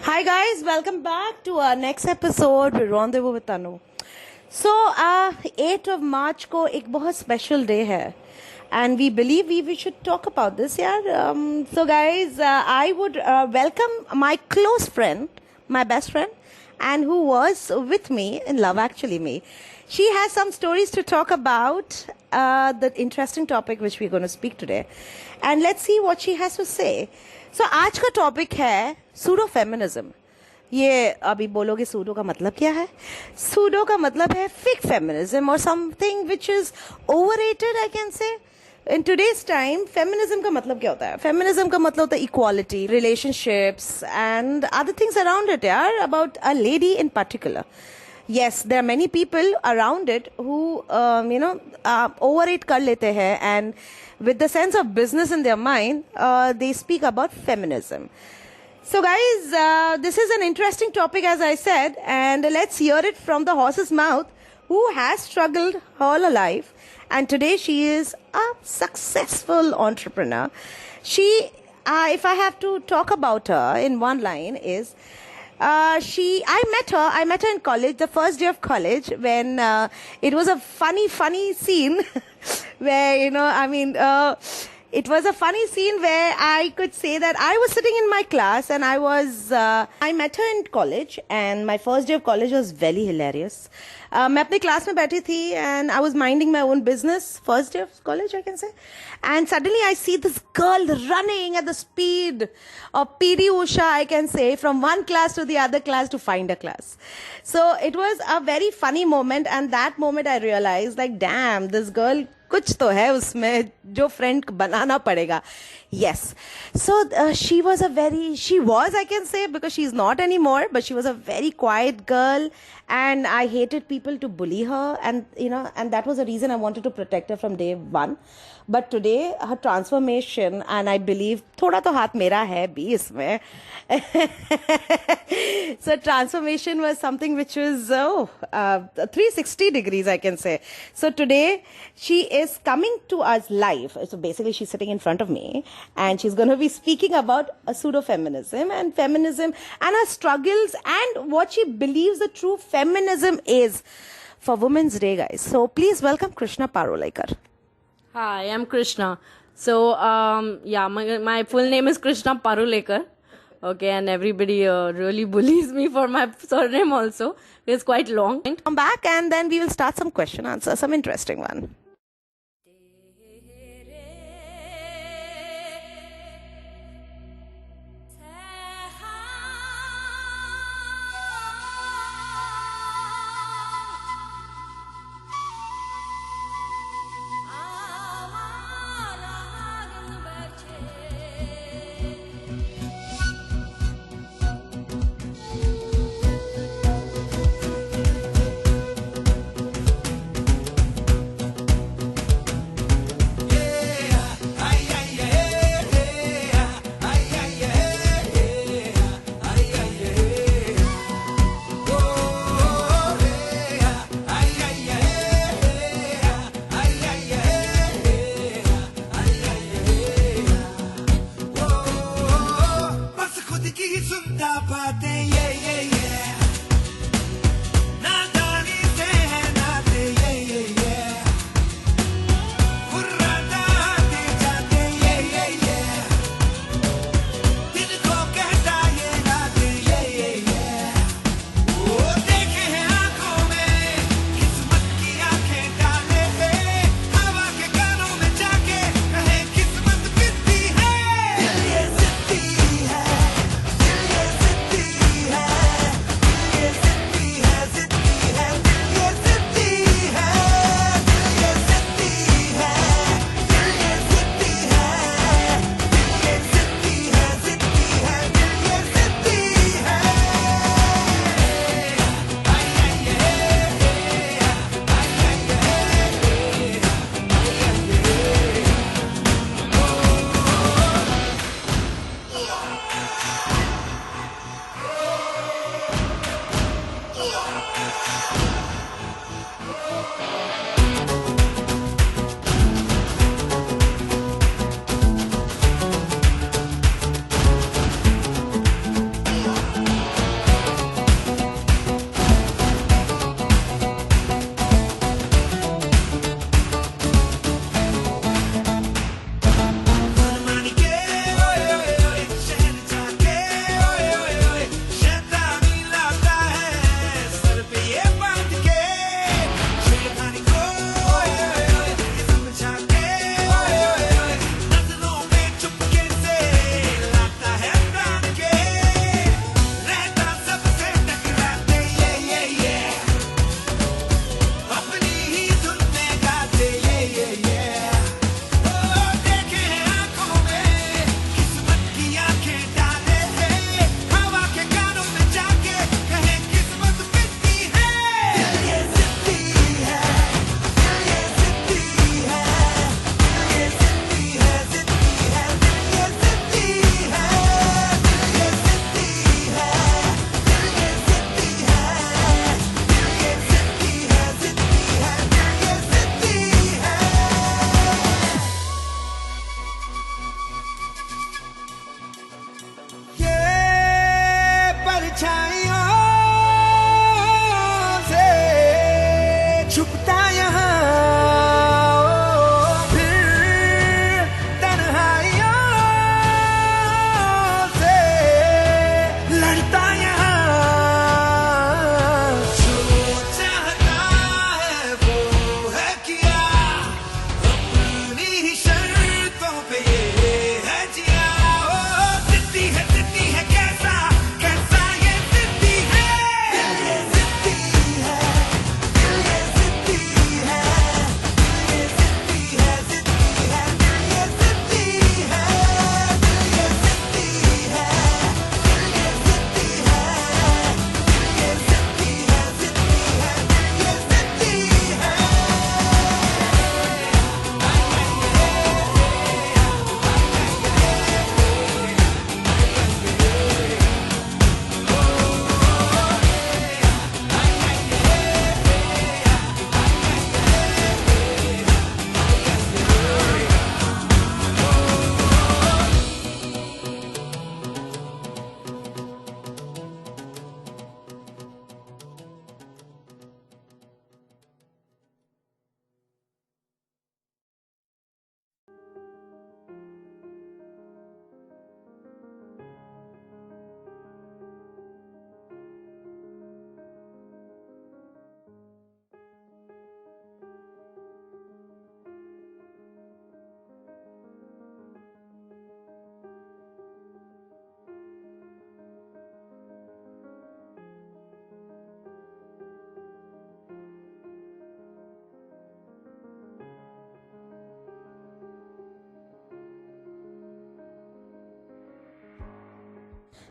Hi guys, welcome back to our next episode with Rendezvous with Tanu. So 8th of March को एक बहुत special day है and we believe we should talk about this यार. So guys, I would welcome my close friend, my best friend, and who was with me in Love Actually Me. She has some stories to talk about the interesting topic which we're going to speak today. And let's see what she has to say. So आज का topic है pseudo feminism. ये अभी बोलोगे pseudo का मतलब क्या है? सूडो का मतलब है फेक फेमिनिज्म और something which is overrated I can से. इन टुडेज टाइम फेमिनिज्म का मतलब क्या होता है? फेमिनिज्म का मतलब होता है equality, relationships and other things around it यार, about a lady in particular. Yes, there are many people around it who, overrate kar lete hai, and with the sense of business in their mind, they speak about feminism. So guys, this is an interesting topic as I said, and let's hear it from the horse's mouth who has struggled all her life, and today she is a successful entrepreneur. She, if I have to talk about her in one line is, I met her in college, the first day of college, when it was a funny scene where, it was a funny scene where I could say that I was sitting in my class and I met her in college, and my first day of college was very hilarious. मैं अपनी class में बैठी थी and I was minding my own business, first day of college I can say, and suddenly I see this girl running at the speed of P.D. Usha, I can say, from one class to the other class to find a class. So it was a very funny moment, and that moment I realized like, damn, this girl कुछ तो है उसमें जो friend बनाना पड़ेगा. Yes. So she was I can say, because she's not anymore, but she was a very quiet girl, and I hated people to bully her, and that was the reason I wanted to protect her from day one. But today her transformation, and I believe थोड़ा तो हाथ मेरा है भी इसमें. So transformation was something which was 360 degrees I can say. So today she is coming to us live. So basically she's sitting in front of me and she's going to be speaking about pseudo-feminism and feminism and her struggles and what she believes the true feminism is for Women's Day, guys. So please welcome Krishna Parolekar. Hi, I'm Krishna. So, my full name is Krishna Parulekar. Okay, and everybody really bullies me for my surname also. It's quite long. Come back and then we will start some question answer, some interesting one.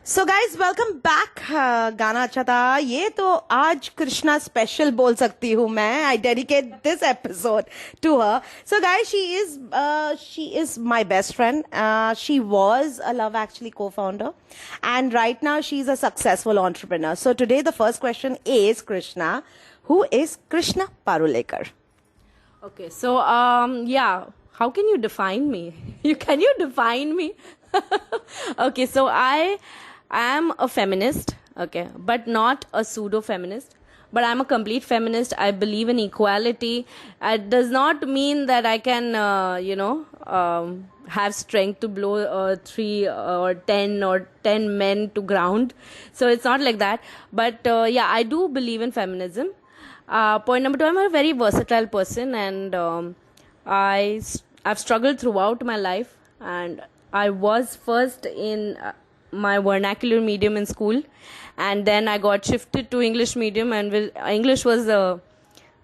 So guys welcome back. गाना अच्छा था. ये तो आज Krishna special बोल सकती हूँ मैं. I dedicate this episode to her. So guys she is my best friend. She was a love actually co-founder, and right now she is a successful entrepreneur. So today the first question is, Krishna, who is Krishna Parulekar? Okay, so yeah, how can you define me? Can you define me? Okay, so I am a feminist, okay, but not a pseudo feminist. But I'm a complete feminist. I believe in equality. It does not mean that I can, have strength to blow 3 or 10 men to ground. So it's not like that. But yeah, I do believe in feminism. Point number 2, I'm a very versatile person, and I've struggled throughout my life, and I was first in my vernacular medium in school, and then I got shifted to English medium, and English was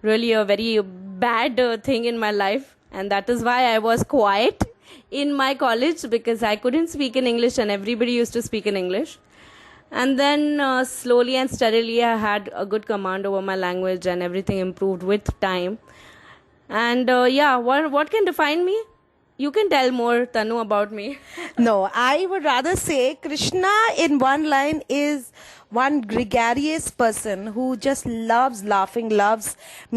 really a very bad thing in my life, and that is why I was quiet in my college, because I couldn't speak in English and everybody used to speak in English. And then slowly and steadily I had a good command over my language, and everything improved with time. And yeah, what can define me? You can tell more, Tanu, about me. No, I would rather say Krishna in one line is one gregarious person who just loves laughing, loves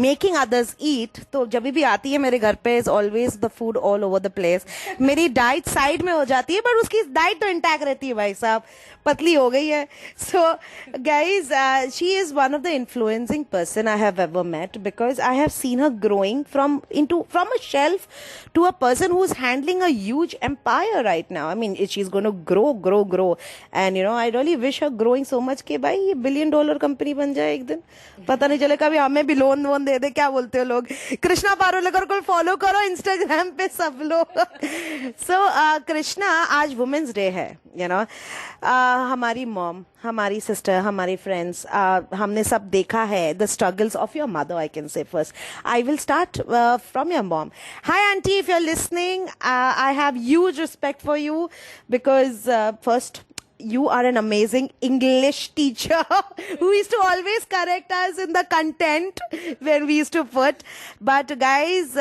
making others eat. तो जब भी आती है मेरे घर पे is always the food all over the place. मेरी diet side में हो जाती है, पर उसकी डाइट तो इंटैक्ट रहती है भाई साहब. पतली हो गई है. So guys, she is one of the influencing person I have ever met, because I have seen her growing from a shelf to a person who's handling a huge empire right now. I mean, she's going to grow, and I really wish her growing so much कि भाई ये $1 billion company बन जाए एक दिन. पता नहीं चले कभी हमें भी लोन वोन दे दे. क्या बोलते हो लोग? कृष्णा पारुलेकर को फॉलो करो इंस्टाग्राम पे सब लोग. सो कृष्णा, आज वुमेन्स डे है. हमारी मॉम, हमारी सिस्टर, हमारी फ्रेंड्स, हमने सब देखा है the struggles of your mother. I can say first I will start from your mom. Hi aunty, if you are listening, I have huge respect for you, because first, you are an amazing English teacher who used to always correct us in the content when we used to put. But guys,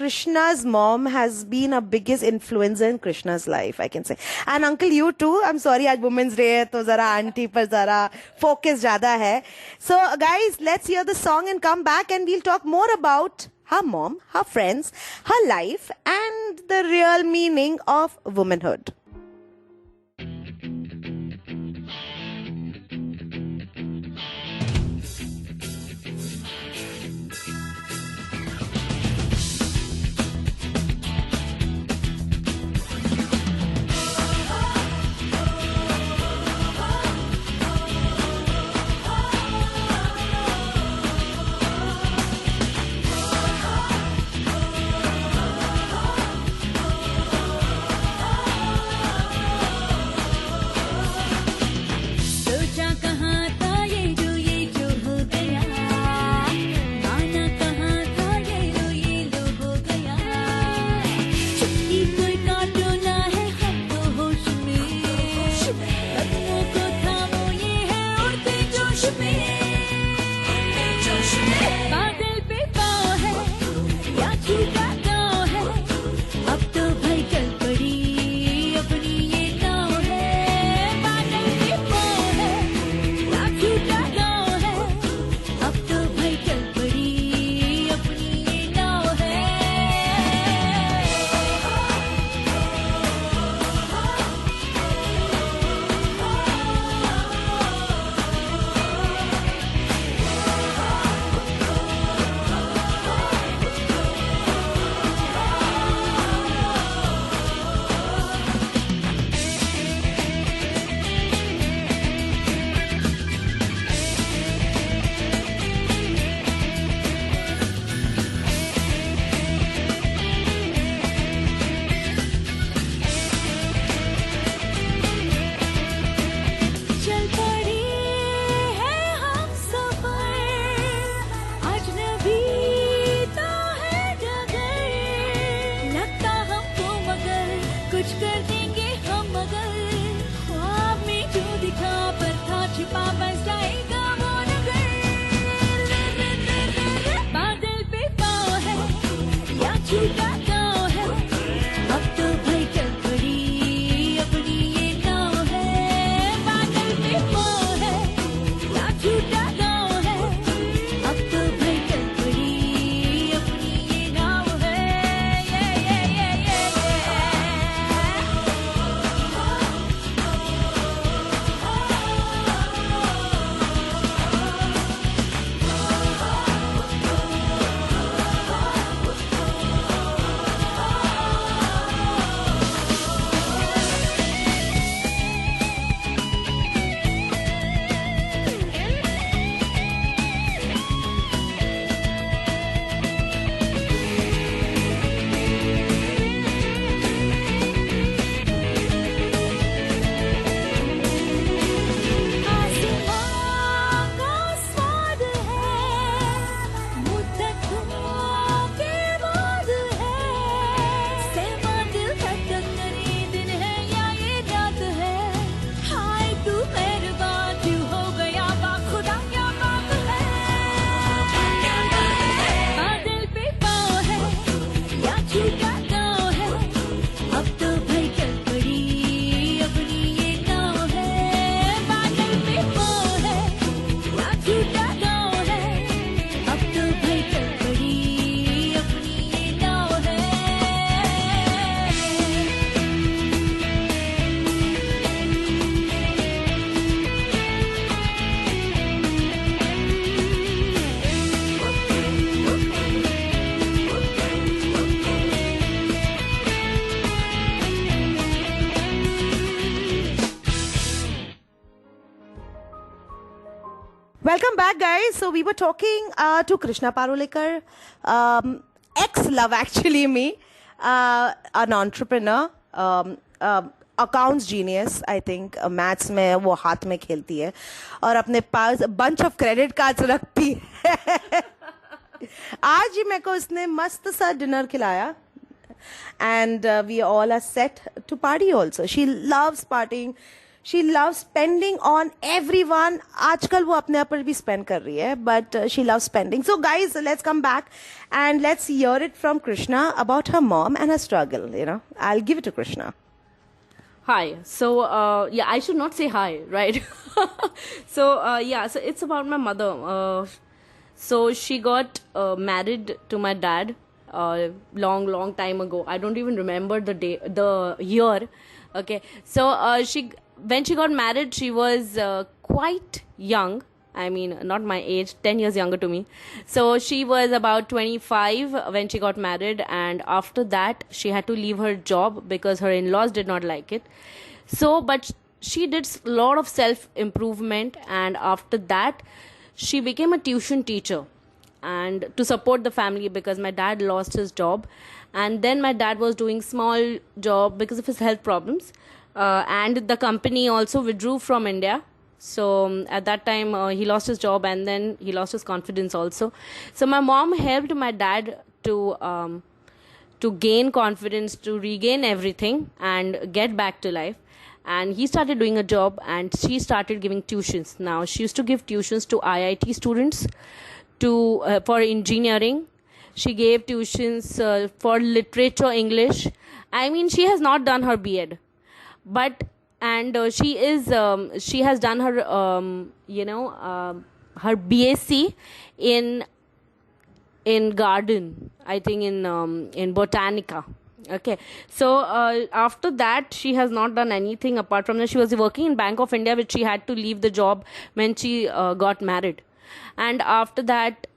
Krishna's mom has been a biggest influencer in Krishna's life, I can say. And uncle, you too. I'm sorry, आज Women's Day है तो जरा aunty पर जरा focus ज़्यादा है. So guys, let's hear the song and come back, and we'll talk more about her mom, her friends, her life, and the real meaning of womanhood. Welcome back, guys. So we were talking to Krishna Parulekar, ex-love actually me, an entrepreneur, accounts genius. I think maths में वो हाथ में खेलती है और अपने पास bunch of credit cards रखती है. आज ही मेरे को उसने मस्त सा डिनर खिलाया. And we all are set to party also. She loves partying. She loves spending on everyone. आजकल वो अपने आप पर भी spend कर रही है, but she loves spending. So guys, let's come back and let's hear it from Krishna about her mom and her struggle. You know, I'll give it to Krishna. Hi. So, yeah, I should not say hi, right? So, yeah, so it's about my mother. So she got married to my dad long time ago. I don't even remember the year. Okay. So, when she got married, she was quite young. I mean, not my age, 10 years younger to me. So she was about 25 when she got married, and after that, she had to leave her job because her in-laws did not like it. So, but she did a lot of self-improvement, and after that, she became a tuition teacher and to support the family because my dad lost his job, and then my dad was doing small job because of his health problems, and the company also withdrew from India. So at that time he lost his job, and then he lost his confidence also. So my mom helped my dad to gain confidence, to regain everything and get back to life. And he started doing a job, and she started giving tuitions. Now she used to give tuitions to IIT students, to for engineering. She gave tuitions for literature, English. I mean, she has not done her B.Ed, but and she has done her her BSc in garden, I think in Botanica. Okay, so after that she has not done anything apart from that. She was working in Bank of India, which she had to leave the job when she got married. And after that,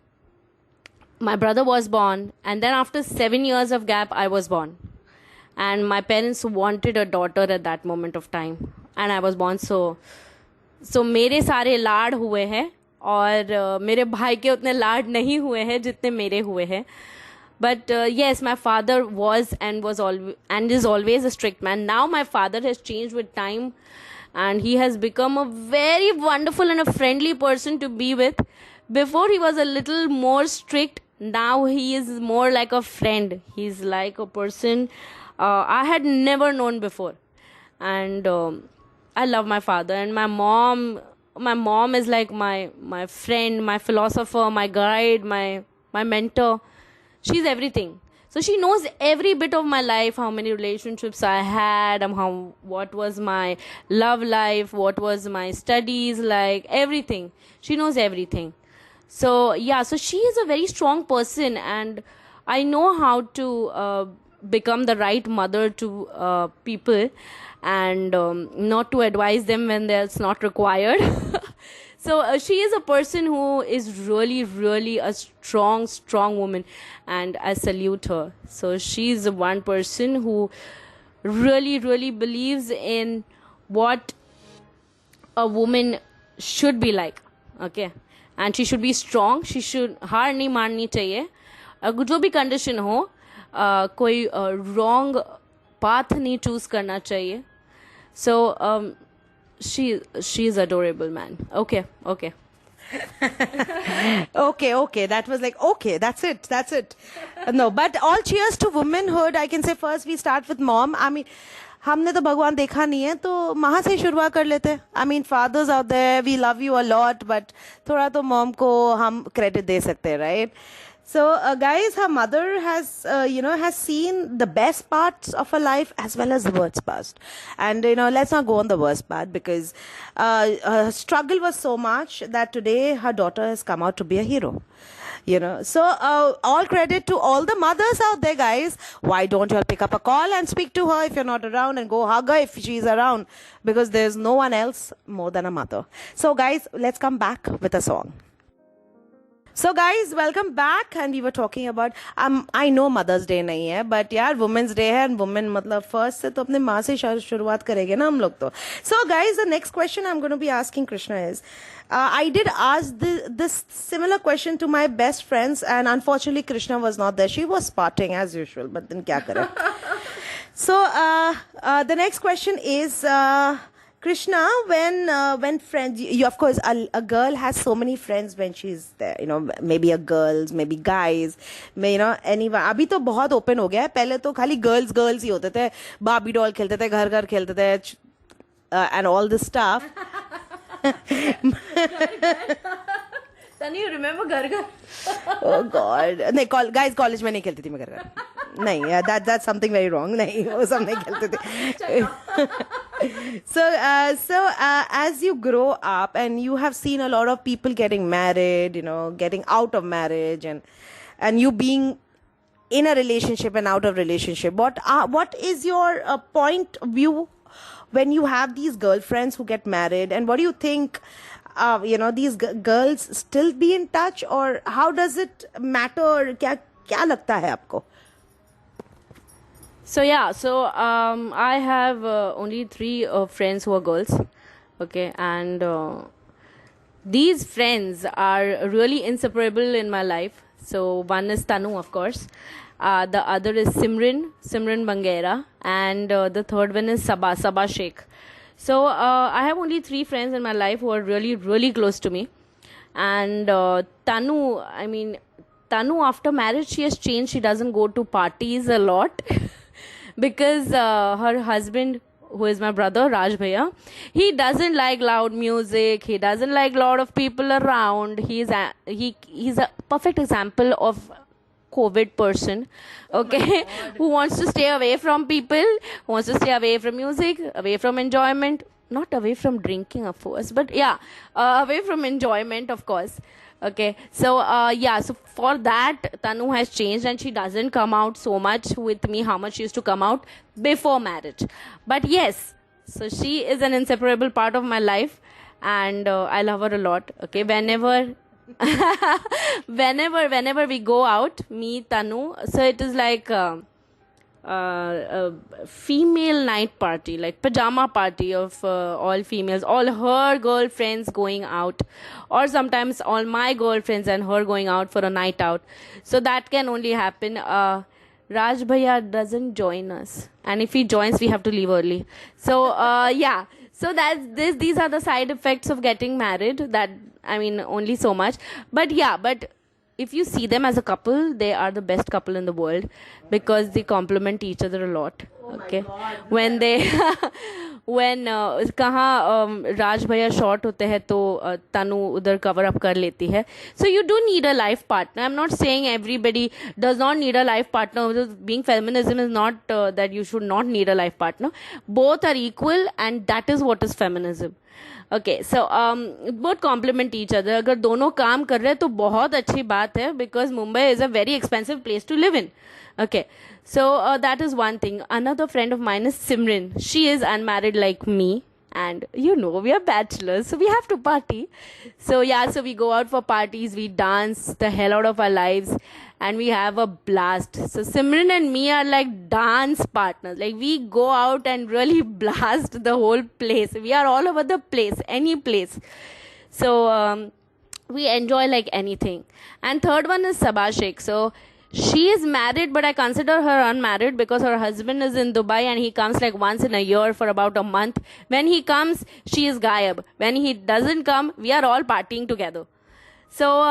my brother was born, and then after 7 years of gap, I was born. And my parents wanted a daughter at that moment of time, and I was born. So मेरे सारे लाड हुए हैं, और मेरे भाई के उतने लाड नहीं हुए हैं जितने मेरे हुए हैं. But yes, my father was is always a strict man. Now my father has changed with time, and he has become a very wonderful and a friendly person to be with. Before he was a little more strict. Now he is more like a friend. He's like a person I had never known before. And I love my father. And my mom is like my friend, my philosopher, my guide, my mentor. She's everything. So she knows every bit of my life, how many relationships I had, what was my love life, what was my studies like, everything. She knows everything. So yeah, so she is a very strong person, and I know how to become the right mother to people, and not to advise them when that's not required. So she is a person who is really a strong woman, and I salute her. So she's the one person who really believes in what a woman should be like. Okay, and she should be strong. She should हार नहीं माननी चाहिए. जो भी condition हो, कोई wrong path नहीं choose करना चाहिए. So she is adorable, man. Okay. okay, that was like, okay, that's it. No, but all cheers to womanhood. I can say first we start with mom. I mean, हमने तो भगवान देखा नहीं है, तो वहाँ से शुरुआत कर लेते हैं. I mean, fathers out there, we love you a lot, but थोड़ा तो mom को हम credit दे सकते हैं, right? So, guys, her mother has seen the best parts of her life as well as the worst parts. And, let's not go on the worst part, because her struggle was so much that today her daughter has come out to be a hero. So all credit to all the mothers out there, guys. Why don't you all pick up a call and speak to her if you're not around, and go hug her if she's around, because there's no one else more than a mother. So, guys, let's come back with a song. So guys, welcome back, and we were talking about I know Mother's Day नहीं है, but यार Women's Day है, and women मतलब first से तो अपने माँ से शुरुआत करेंगे ना हम लोग तो. So guys, the next question I'm going to be asking Krishna is, I did ask this similar question to my best friends, and unfortunately Krishna was not there. She was partying as usual, but then क्या करें? So the next question is. Krishna, when friends, you of course, a girl has so many friends when she's there. You know, maybe a girls, maybe guys, anyone. अभी तो बहुत open हो गया है. पहले तो खाली girls ही होते थे. Barbie doll खेलते थे, घर खेलते थे, and all this stuff. Tani, you remember घर? Oh God! नहीं, guys college में नहीं खेलती थी मैं घर. नहीं, that's something very wrong. नहीं, वो सब नहीं खेलते थे. So as you grow up and you have seen a lot of people getting married, getting out of marriage, and you being in a relationship and out of relationship, what is your point of view when you have these girlfriends who get married, and what do you think? These girls still be in touch, or how does it matter? क्या लगता है आपको? So I have only 3 friends who are girls, okay, and these friends are really inseparable in my life. So one is Tanu, of course, the other is Simran Bangera, and the third one is Sabah Sheikh. So I have only 3 friends in my life who are really, really close to me. And Tanu after marriage, she has changed. She doesn't go to parties a lot because her husband, who is my brother, Raj Bhaiya, he doesn't like loud music. He doesn't like a lot of people around. He's a perfect example of COVID person, okay, who wants to stay away from people, who wants to stay away from music, away from enjoyment, not away from drinking, of course, but yeah, away from enjoyment, of course. Okay, so so for that, Tanu has changed, and she doesn't come out so much with me how much she used to come out before marriage. But yes, so she is an inseparable part of my life, and I love her a lot. Okay, whenever we go out, me, Tanu, so it is like a female night party, like pajama party of all females, all her girlfriends going out, or sometimes all my girlfriends and her going out for a night out. So that can only happen. Raj Bhaiya doesn't join us, and if he joins, we have to leave early. So so these are the side effects of getting married. That, I mean, only so much. But if you see them as a couple, they are the best couple in the world because they complement each other a lot. Okay, when they कहाँ राज भैया short होते हैं तो तनु उधर cover up कर लेती है. So you do need a life partner. I'm not saying everybody does not need a life partner. Being feminism is not that you should not need a life partner. Both are equal, and that is what is feminism. Okay, so both complement each other. अगर दोनों काम कर रहे हैं तो बहुत अच्छी बात है, because Mumbai is a very expensive place to live in. Okay, so that is one thing. Another friend of mine is Simran. She is unmarried like me, and we are bachelors, so we have to party. So so we go out for parties, we dance the hell out of our lives, and we have a blast. So Simran and me are like dance partners. Like, we go out and really blast the whole place. We are all over the place, any place. So we enjoy like anything. And third one is Sabah Sheikh. So she is married, but I consider her unmarried because her husband is in Dubai and he comes like once in a year for about a month. When he comes, she is gayab. When he doesn't come, we are all partying together. So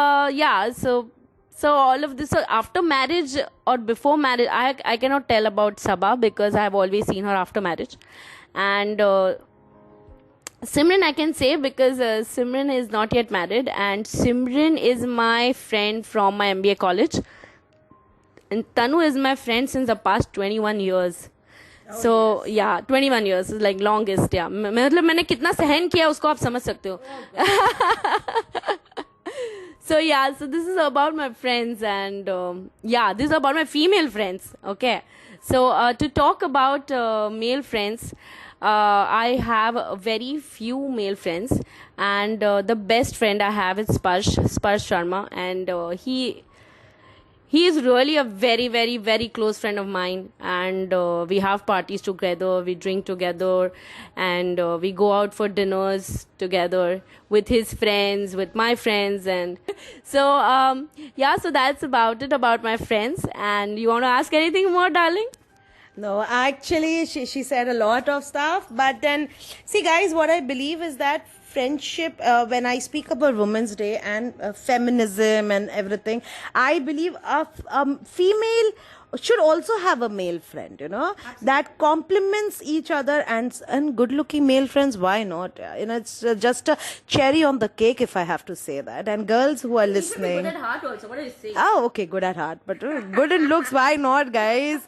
so all of this, after marriage or before marriage, I cannot tell about Sabah because I have always seen her after marriage. And Simran I can say because Simran is not yet married, and Simran is my friend from my MBA college. And Tanu is my friend since the past 21 years. So yes. 21 years is like longest. Yeah, मतलब मैंने कितना सहन किया उसको आप समझ सकते हो. So this is about my friends, and this is about my female friends. Okay, so to talk about male friends, I have very few male friends, and the best friend I have is Sparsh Sharma, and he is really a very, very, very close friend of mine, and we have parties together, we drink together, and we go out for dinners together with his friends, with my friends, and so yeah, so that's about it about my friends. And you want to ask anything more, darling? No, actually, she said a lot of stuff. But then, see, guys, what I believe is that friendship, when I speak about Women's Day and feminism and everything, I believe a female should also have a male friend, you know, that complements each other, and good looking male friends, why not? You know, it's just a cherry on the cake, if I have to say that. And girls who are listening, Good at heart also. What do you say? oh, okay, good at heart, but good in looks, why not, guys?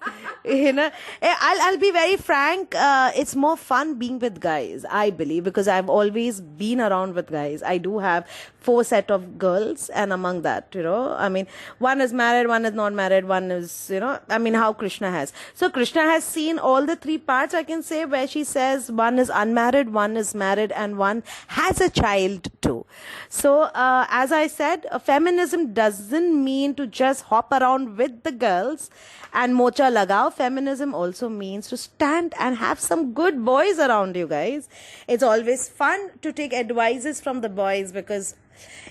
You know, I'll be very frank. It's more fun being with guys, I believe, because I've always been around with guys. I do have 4 set of girls, and among that, you know, I mean, one is married, one is not married, one is, you know, I mean, how Krishna has. So Krishna has seen all the 3 parts, I can say, where she says one is unmarried, one is married, and one has a child too. So, as I said, feminism doesn't mean to just hop around with the girls and mocha lagao. Feminism also means to stand and have some good boys around you, guys. It's always fun to take advices from the boys, because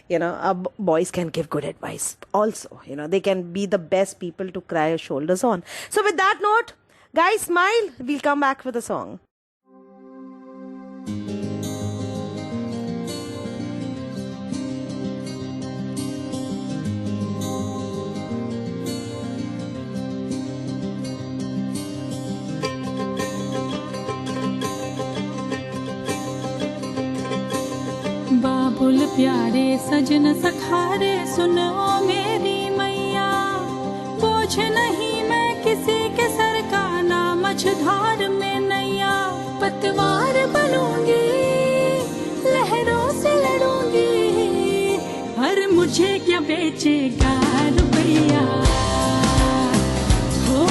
you know, boys can give good advice also. You know, they can be the best people to cry your shoulders on. So with that note, guys, smile. We'll come back with a song. बाबुल प्यारे सजन सखारे सुनो मेरी मैया, बोझ नहीं मैं किसी के sir का, ना मझधार में नैया। पतवार बनूंगी, लहरों से लड़ूंगी, हर मुझे क्या बेचेगा रुपया, हो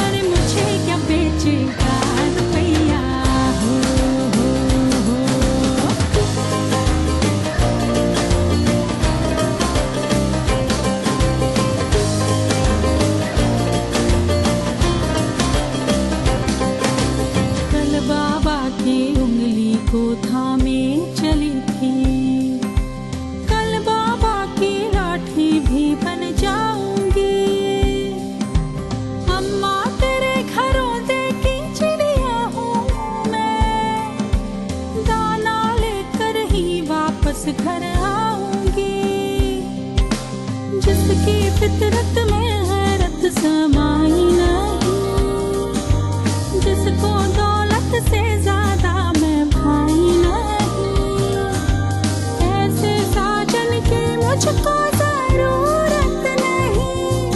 अरे मुझे क्या बेचेगा रुपया, हो को थामे चली थी, कल बाबा की लाठी भी बन जाऊंगी। अम्मा तेरे घरों देखी चिड़िया हूँ मैं, दाना लेकर ही वापस घर आऊंगी। जिसकी फितरत में हैरत समाई नहीं, जिसको दौलत से ज्यादा मुझको जरूरत नहीं,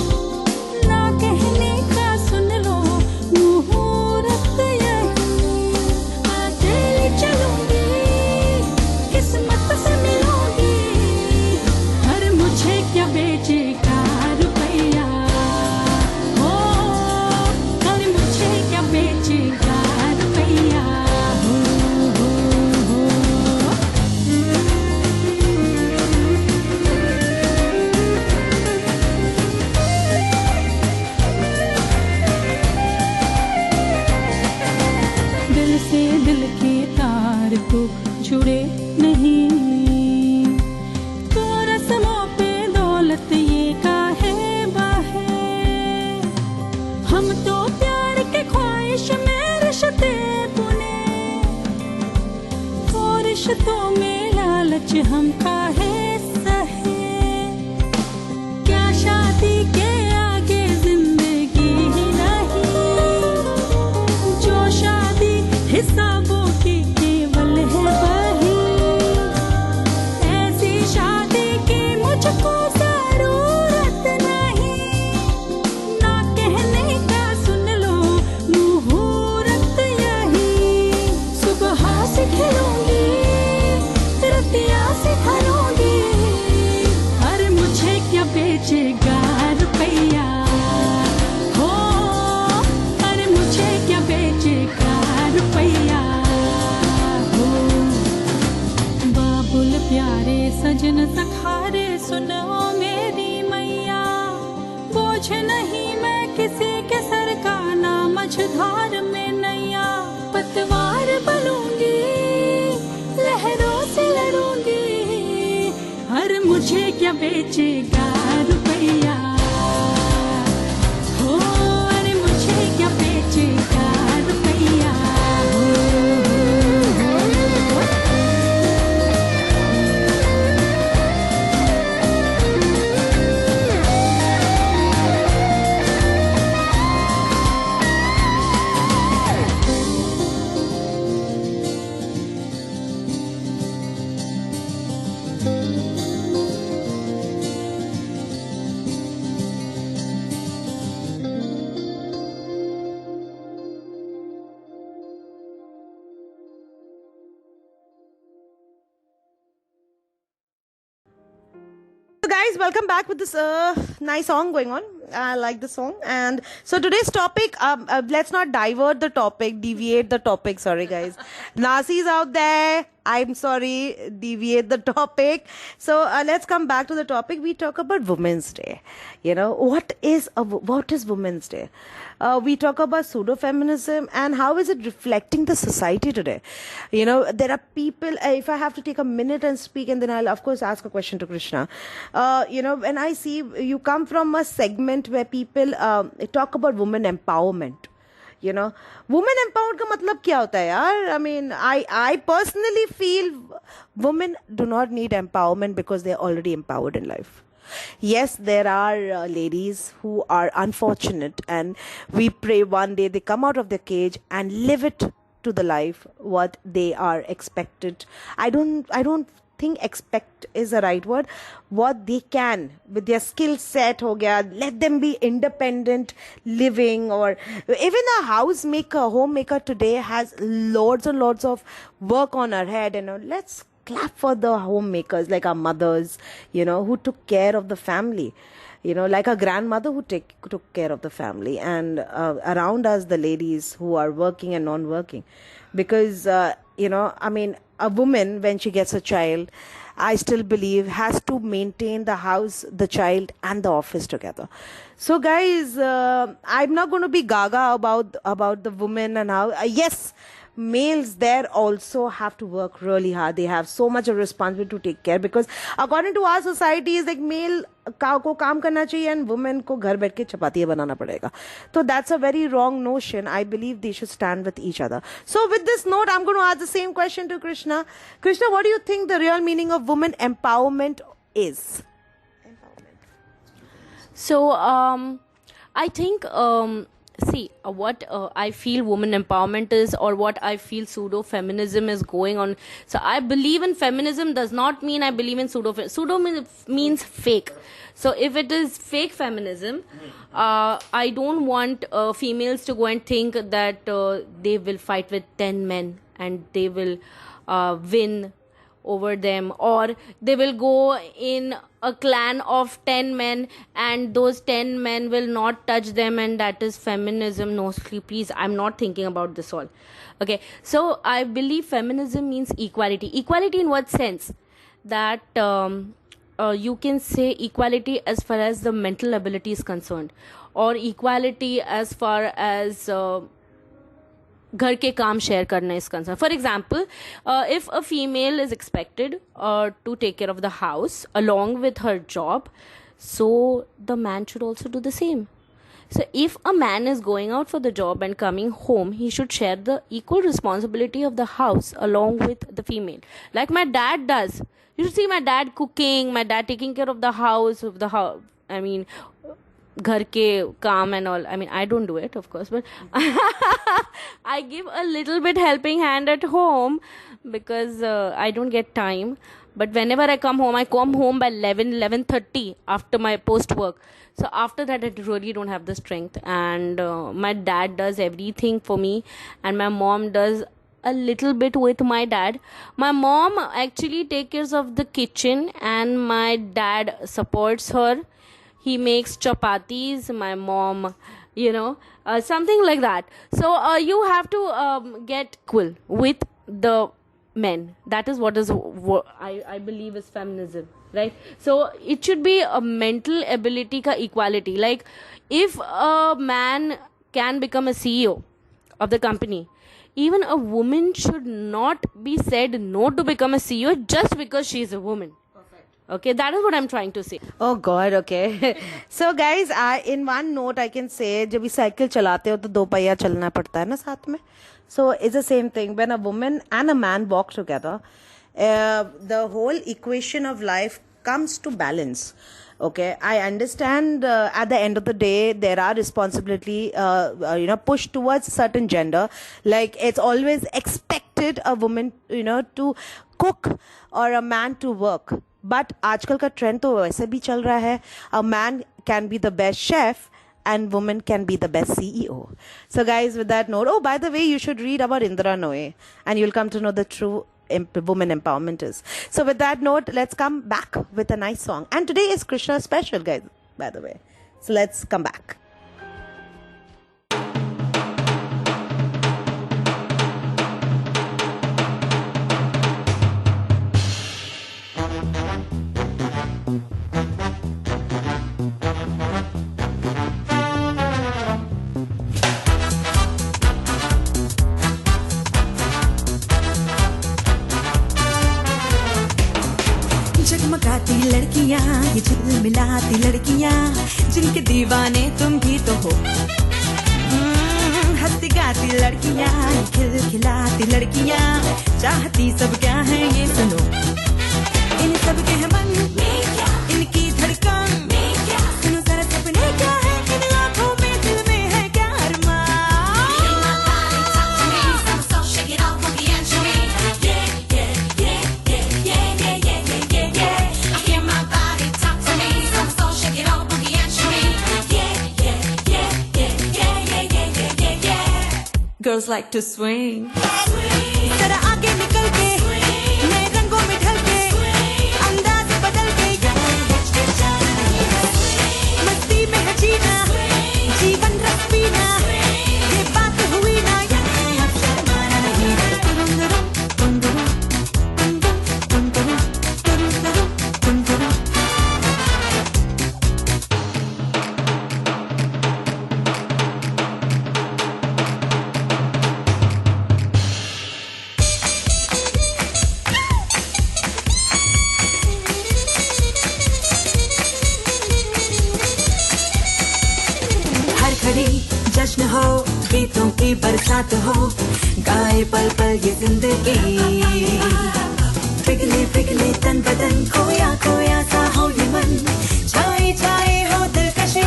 ना कहने का सुन लो मुहूर्त यही। अकेली चलूंगी, किस्मत से मिलूंगी, हर मुझे क्या बेचेगा रुपया, हो हर मुझे क्या बेचेगा रुपया, हो तो जुड़े नहीं, तो रस्मों पे दौलत ये काहे बाहे। हम तो प्यार के ख्वाहिश में रिश्ते बुने, तो रिश्तों में लालच हम काहे सहे। क्या शादी के आगे जिंदगी ही नहीं, जो शादी हिसाबों की मुझको जरूरत नहीं, ना कहने का सुन लो मुहूर्त यही। सुबह से खिलूंगी, रतिया से भरूंगी, नहीं मैं किसी के सर का ना मझधार में नैया पतवार बनूंगी लहरों से लड़ूंगी हर मुझे क्या बेचेगा रुपया हो अरे मुझे क्या बेचेगा रुपया So guys, welcome back with this nice song going on. I like the song. And so today's topic, let's not divert the topic, deviate the topic. Sorry guys. Nasis out there, I'm sorry, deviate the topic. So let's come back to the topic. We talk about Women's Day. You know, what is Women's Day? We talk about pseudo-feminism and how is it reflecting the society today. You know, there are people, if I have to take a minute and speak and then I'll of course ask a question to Krishna. You know, when I see you come from a segment where people talk about women empowerment. You know, women empowered का मतलब क्या होता है यार? I mean, I personally feel women do not need empowerment because they're already empowered in life. Yes, there are ladies who are unfortunate and we pray one day they come out of their cage and live it to the life what they are expected. I don't think expect is the right word. What they can with their skill set ho gaya, let them be independent living. Or even a homemaker today has loads and loads of work on her head, and let's clap for the homemakers like our mothers, who took care of the family, like a grandmother who took care of the family, and around us the ladies who are working and non-working. Because I mean, a woman when she gets a child, I still believe has to maintain the house, the child and the office together. So guys, I'm not going to be gaga about the women and how yes, males there also have to work really hard. They have so much of responsibility to take care, because according to our society is like male को काम करना चाहिए and women को घर बैठ के चपातियाँ बनाना पड़ेगा. So that's a very wrong notion. I believe they should stand with each other. So with this note, I'm going to ask the same question to Krishna. Krishna, what do you think the real meaning of women empowerment is? So, I think, what I feel women empowerment is, or what I feel pseudo-feminism is going on. So, I believe in feminism does not mean I believe in pseudo means fake. So, if it is fake feminism, I don't want females to go and think that they will fight with 10 men and they will win over them, or they will go in a clan of 10 men and those 10 men will not touch them, and that is feminism. No, please, I'm not thinking about this all. Okay, so I believe feminism means equality. Equality in what sense? That you can say equality as far as the mental ability is concerned, or equality as far as घर के काम share करना is concerned. For example, if a female is expected to take care of the house along with her job, so the man should also do the same. So if a man is going out for the job and coming home, he should share the equal responsibility of the house along with the female, like my dad does. You should see my dad cooking, my dad taking care of the house, I mean, घर के काम and all. I mean, I don't do it, of course, but I give a little bit helping hand at home because I don't get time. But whenever I come home by 11:30 after my post work. So after that, I really don't have the strength. And my dad does everything for me, and my mom does a little bit with my dad. My mom actually takes care of the kitchen, and my dad supports her. He makes chapatis, my mom, something like that. So you have to get equal with the men. That is what I believe is feminism, right? So it should be a mental ability ka equality. Like if a man can become a CEO of the company, even a woman should not be said no to become a CEO just because she is a woman. Okay, that is what I'm trying to say. Oh God, okay. So guys, in one note I can say, जब भी cycle चलाते हो तो दो पहिया चलना पड़ता है ना साथ में. So it's the same thing when a woman and a man walk together. The whole equation of life comes to balance. Okay, I understand at the end of the day there are responsibility pushed towards a certain gender. Like it's always expected a woman to cook or a man to work. But आजकल का trend तो वैसे भी चल रहा है. A man can be the best chef and woman can be the best CEO. So guys, with that note, oh, by the way, you should read about Indra Nooyi and you'll come to know the true woman empowerment is. So with that note, let's come back with a nice song. And today is Krishna special, guys, by the way. So let's come back. जगमगाती लड़कियां, ये झिलमिलाती लड़कियां, जिनके दीवाने तुम भी तो हो. हंसती गाती लड़कियां, ये खिलखिलाती लड़कियां, चाहती सब क्या है ये सुनो. इन सब के है मन, इनकी धड़कन, सुनो जरा सपने क्या है इन आँखों में, दिल में है क्या अरमान. Girls like to swing. जरा आगे निकल के, नए रंगों में ढल के, अंदाज बदल के, हिचकिचाना नहीं है. मस्ती में है जीना, जीवन रस पीना, ये बात हुई ना, अब शर्माना नहीं है. जश्न हो, गीतों की बरसात हो, गाए पल पल ये जिंदगी. पिघले पिघले तन बदन, खोया खोया सा हो ये मन, छाए छाए हो दिलकशी.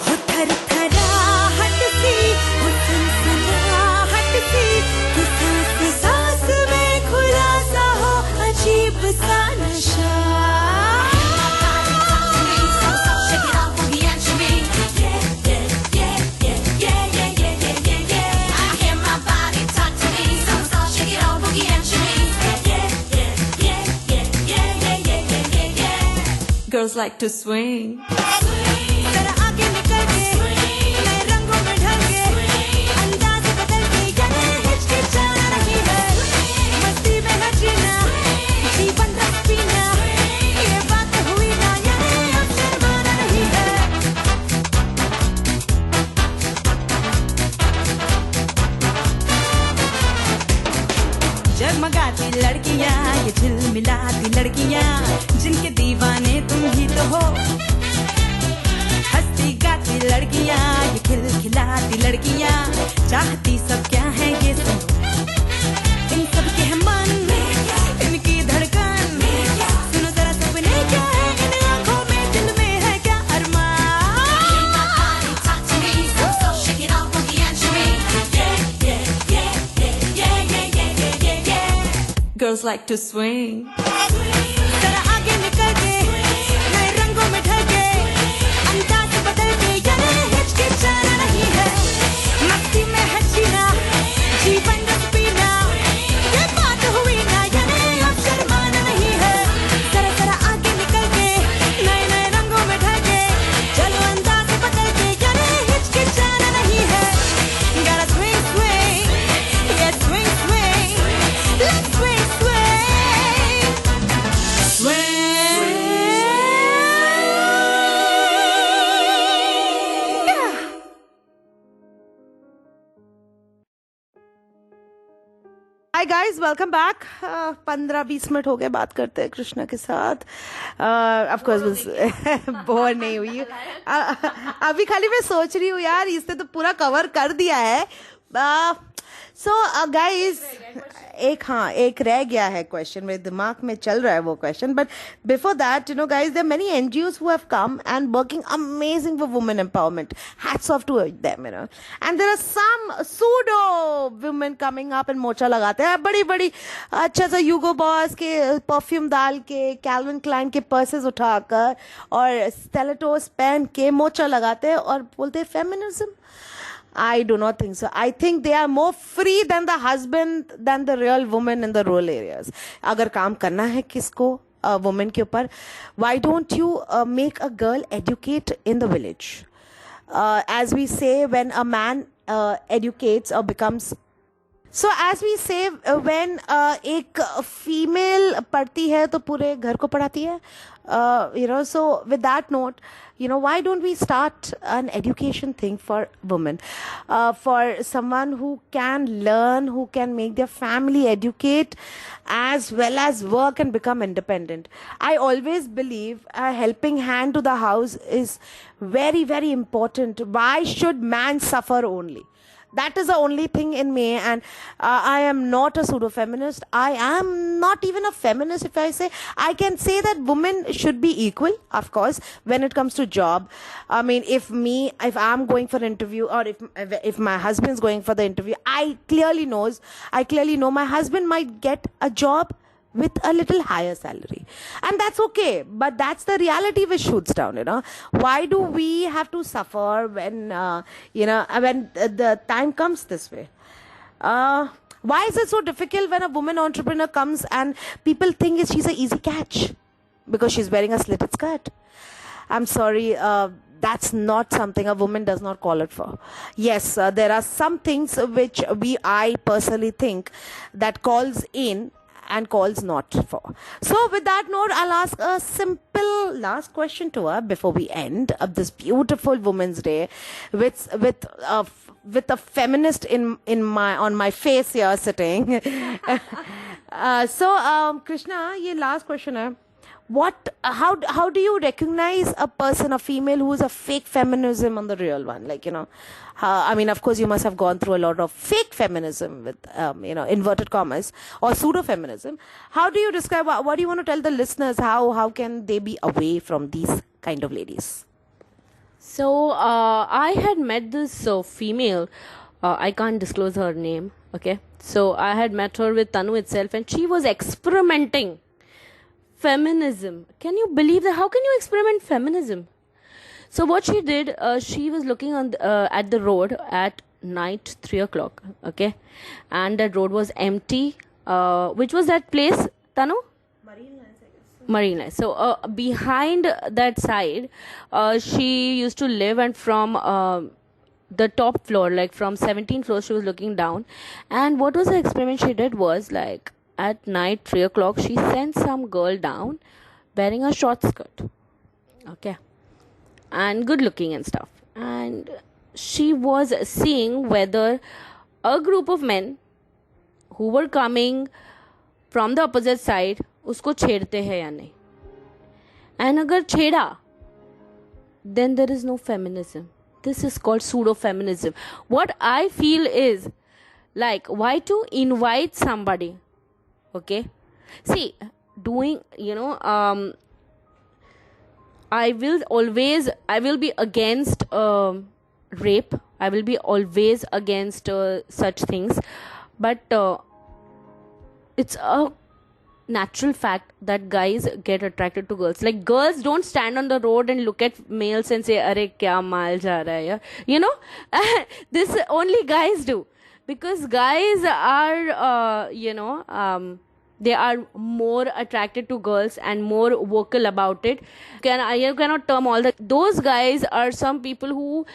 हो थरथराहट सी, हो सनसनाहट सी, कि सांस सांस में खुलासा हो अजीब सा नशा. Girls like to swing. जरा आगे निकल के, नए रंगों में ढल के, अंदाज बदल के, ये हिचकिचाना नहीं है. मस्ती में है जीना, जीवन रस पीना, ये बात हुई ना, अब शर्माना नहीं है. जगमगाती लड़कियां, ये झिलमिलाती लड़कियां, जिनके दीवाने तुम ही तो हो. हंसती गाती लड़कियां, ये खिलखिलाती लड़कियां, चाहती सब क्या है ये सुनो. इन सब के है मन, इनकी धड़कन, सुनो जरा सपने क्या है इन आँखों में, दिल में है क्या अरमान. Girls like to swing. जरा आगे निकल के, नए रंगों में ढल के, अंदाज बदल के, ये हिचकिचाना नहीं है. मस्ती में है जीना, जीवन रस पीना, ये बात हुई ना, अब शर्माना नहीं है. जरा जरा आगे निकल के, नए नए रंगों में ढल के, चलो अंदाज बदल के, ये हिचकिचाना नहीं है. Gotta swing swing, hi guys, welcome back. 15-20 minute हो गए बात करते हैं कृष्णा के साथ. ऑफ कोर्स बोर नहीं हुई. अभी खाली मैं सोच रही हूँ यार, इसने तो पूरा कवर कर दिया है. सो गाइस, एक रह गया है क्वेश्चन, मेरे दिमाग में चल रहा है वो question. But before that, you know guys, there many NGOs who have come and working amazing for women empowerment. Hats off to them, you know. And there are some pseudo women coming up and मोर्चा लगाते हैं बड़ी बड़ी अच्छा सा यूगो boss के perfume डाल के, kelvin Kline के पर्सेस उठाकर और स्टेलेटोस पहन के मोर्चा लगाते हैं और बोलते हैं feminism. I do not think so. I think they are more free than the husband, than the real woman in the rural areas. अगर काम करना है किसको woman के ऊपर, why don't you make a girl educate in the village? As we say, when a man educates or becomes, so as we say, when एक female पढ़ती है तो पूरे घर को पढ़ाती है. You know, so with that note, you know, why don't we start an education thing for women, for someone who can learn, who can make their family educate as well as work and become independent. I always believe a helping hand to the house is very, very important. Why should man suffer only? That is the only thing in me, and I am not a pseudo-feminist. I am not even a feminist. If I say, I can say that women should be equal, of course, when it comes to job. I mean, if I'm going for an interview, or if my husband's going for the interview, I clearly know my husband might get a job with a little higher salary, and that's okay. But that's the reality which shoots down, you know. Why do we have to suffer when when the time comes this way? Why is it so difficult when a woman entrepreneur comes and people think she's an easy catch because she's wearing a slitted skirt? I'm sorry, that's not something a woman does not call it for. Yes, there are some things which I personally think that calls in and calls not for. So with that note, I'll ask a simple last question to her before we end up this beautiful Women's Day with a feminist on my face here sitting. So Krishna, ये last question है. How do you recognize a person, a female, who is a fake feminism on the real one? Like, you know, I mean, of course, you must have gone through a lot of fake feminism with, inverted commas, or pseudo-feminism. How do you describe, what do you want to tell the listeners? How can they be away from these kind of ladies? So I had met this female. I can't disclose her name. Okay. So I had met her with Tanu itself, and she was experimenting feminism. Can you believe that? How can you experiment feminism? So what she did, she was looking at the road at night, 3 o'clock. Okay, and that road was empty. Which was that place, Tanu? Marine Lines, I guess. Marine Lines. So behind that side, she used to live, and from the top floor, like from 17 floors, she was looking down. And what was the experiment she did was, like, at night, 3 o'clock, she sent some girl down wearing a short skirt. Okay. And good looking and stuff. And she was seeing whether a group of men who were coming from the opposite side usko छेड़ते हैं या नहीं. And अगर छेड़ा, then there is no feminism. This is called pseudo-feminism. What I feel is, like, why to invite somebody? Okay, see, doing, I will be against rape. I will be always against such things. But it's a natural fact that guys get attracted to girls. Like, girls don't stand on the road and look at males and say, "Arey, kya maal ja raha hai?" You know, this only guys do. Because guys are, they are more attracted to girls and more vocal about it. You cannot term all those guys are some people who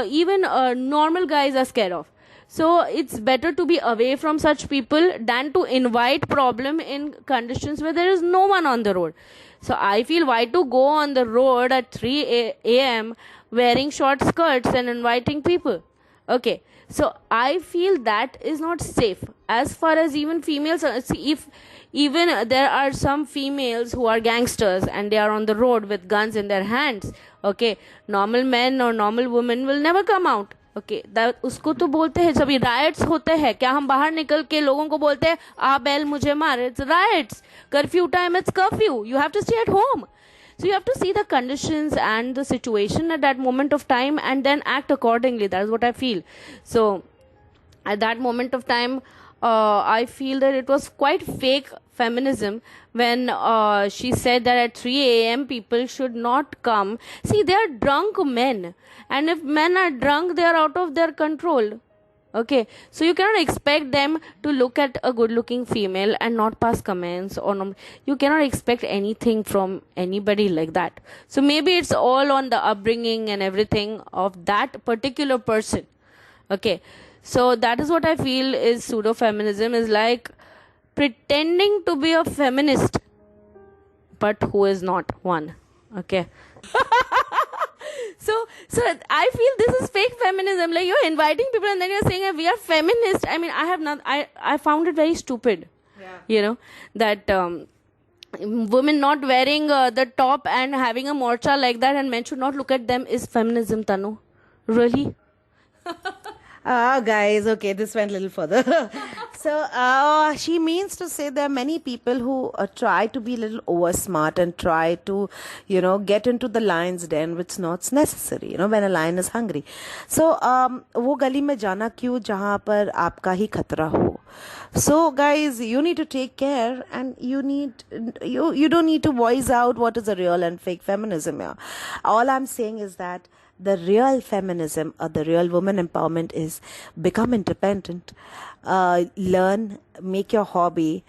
even normal guys are scared of. So it's better to be away from such people than to invite problem in conditions where there is no one on the road. So I feel, why to go on the road at 3 a.m. wearing short skirts and inviting people? Okay, so I feel that is not safe as far as even females see, if even there are some females who are gangsters and they are on the road with guns in their hands, okay, normal men or normal women will never come out. Okay उसको तो बोलते हैं जब rights होते हैं क्या हम बाहर निकल के लोगों को बोलते हैं आ बैल मुझे मार it's rights curfew time it's curfew you have to stay at home so you have to see the conditions and the situation at that moment of time and then act accordingly. That is what I feel. So at that moment of time I feel that it was quite fake feminism when she said that at 3 a.m. people should not come. See, they are drunk men, and if men are drunk they are out of their control. Okay, so you cannot expect them to look at a good looking female and not pass comments or you cannot expect anything from anybody like that. So maybe it's all on the upbringing and everything of that particular person. Okay, so that is what I feel is pseudo feminism, is like pretending to be a feminist but who is not one. Okay. So I feel this is fake feminism. Like you're inviting people and then you're saying we are feminist. I mean, I found it very stupid. Yeah. You know, that women not wearing the top and having a morcha like that and men should not look at them is feminism, Tanu. Really? Guys, okay, this went a little further. So she means to say there are many people who try to be a little over smart and try to, you know, get into the lion's den, which is not necessary, you know, when a lion is hungry. So वो गली में जाना क्यों जहाँ पर आपका ही खतरा हो. So guys, you need to take care and you don't need to voice out what is a real and fake feminism. Yeah. All I'm saying is that the real feminism or the real woman empowerment is become independent, learn, make your hobby,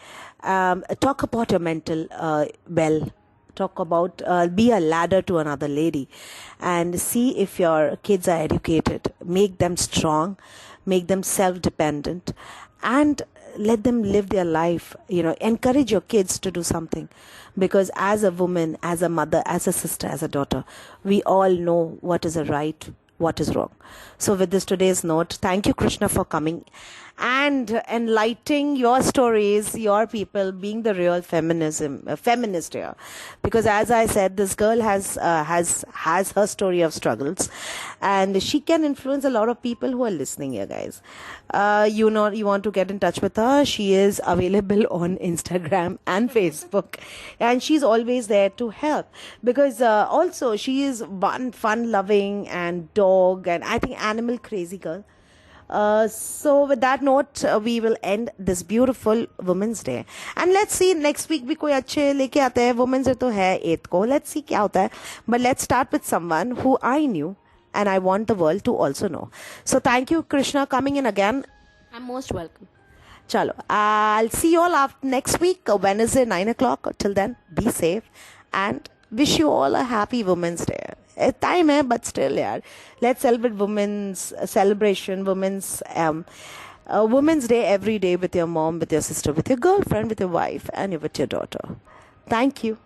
talk about your mental talk about be a ladder to another lady and see if your kids are educated, make them strong, make them self-dependent and let them live their life, you know, encourage your kids to do something, because as a woman, as a mother, as a sister, as a daughter, we all know what is a right, what is wrong. So with this today's note, thank you Krishna for coming and enlightening your stories, your people being the real feminist here, because as I said, this girl has her story of struggles and she can influence a lot of people who are listening here, guys. You want to get in touch with her, she is available on Instagram and Facebook and she's always there to help, because also she is one fun loving and dog and I think animal crazy girl. So with that note, we will end this beautiful Women's Day. And let's see next week भी कोई अच्छे लेके आते हैं. Women's Day तो है 8 को. Let's see क्या होता है. But let's start with someone who I knew and I want the world to also know. So thank you Krishna coming in again. I'm most welcome. Chalo, I'll see you all after next week, Wednesday 9 o'clock. Till then, be safe and wish you all a happy Women's Day. Time hai, but still, yaar. Let's celebrate women's Women's Day every day with your mom, with your sister, with your girlfriend, with your wife, and with your daughter. Thank you.